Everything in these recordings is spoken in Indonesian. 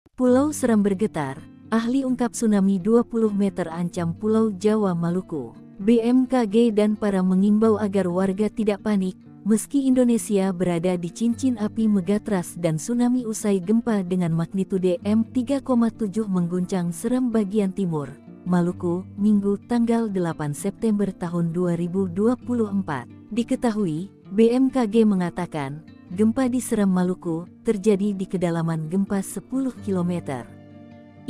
Pulau Seram bergetar, ahli ungkap tsunami 20 meter ancam Pulau Jawa Maluku. BMKG dan para mengimbau agar warga tidak panik, meski Indonesia berada di cincin api megatrust dan tsunami usai gempa dengan magnitudo M3,7 mengguncang Seram bagian timur, Maluku, Minggu tanggal 8 September tahun 2024. Diketahui, BMKG mengatakan, gempa di Seram Maluku terjadi di kedalaman gempa 10 km.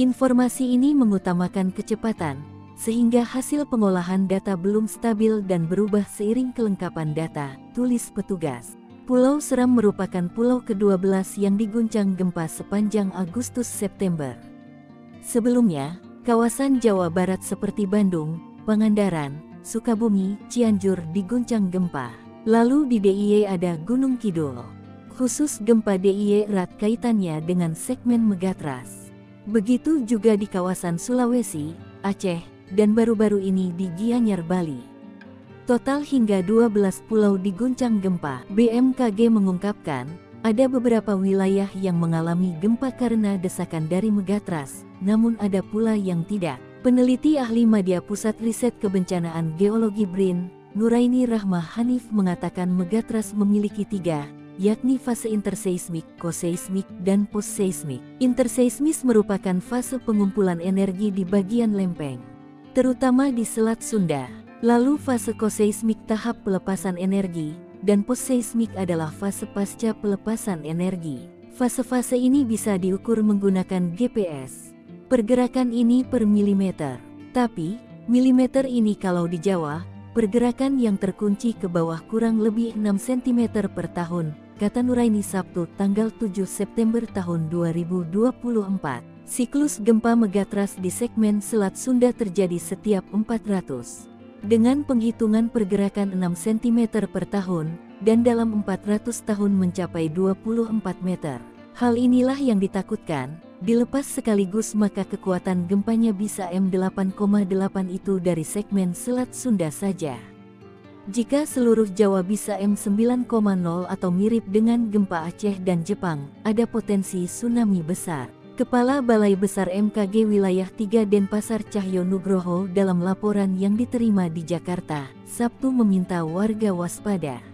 Informasi ini mengutamakan kecepatan, sehingga hasil pengolahan data belum stabil dan berubah seiring kelengkapan data, tulis petugas. Pulau Seram merupakan pulau ke-12 yang diguncang gempa sepanjang Agustus-September. Sebelumnya, kawasan Jawa Barat seperti Bandung, Pangandaran, Sukabumi, Cianjur diguncang gempa. Lalu di DIY ada Gunung Kidul. Khusus gempa DIY erat kaitannya dengan segmen megatrust. Begitu juga di kawasan Sulawesi, Aceh, dan baru-baru ini di Gianyar, Bali. Total hingga 12 pulau diguncang gempa. BMKG mengungkapkan, ada beberapa wilayah yang mengalami gempa karena desakan dari megatrust, namun ada pula yang tidak. Peneliti ahli Madya Pusat Riset Kebencanaan Geologi BRIN, Nuraini Rahmah Hanif mengatakan megatrust memiliki 3, yakni fase interseismik, koseismik, dan postseismik. Interseismis merupakan fase pengumpulan energi di bagian lempeng, terutama di Selat Sunda. Lalu fase koseismik tahap pelepasan energi, dan postseismik adalah fase pasca pelepasan energi. Fase-fase ini bisa diukur menggunakan GPS. Pergerakan ini per milimeter. Tapi, milimeter ini kalau di Jawa, pergerakan yang terkunci ke bawah kurang lebih 6 cm per tahun, kata Nuraini Sabtu tanggal 7 September tahun 2024. Siklus gempa megatrust di segmen Selat Sunda terjadi setiap 400. Dengan penghitungan pergerakan 6 cm per tahun, dan dalam 400 tahun mencapai 24 meter. Hal inilah yang ditakutkan, dilepas sekaligus maka kekuatan gempanya bisa M8,8 itu dari segmen Selat Sunda saja. Jika seluruh Jawa bisa M9,0 atau mirip dengan gempa Aceh dan Jepang, ada potensi tsunami besar. Kepala Balai Besar MKG Wilayah 3 Denpasar Cahyo Nugroho dalam laporan yang diterima di Jakarta, Sabtu meminta warga waspada.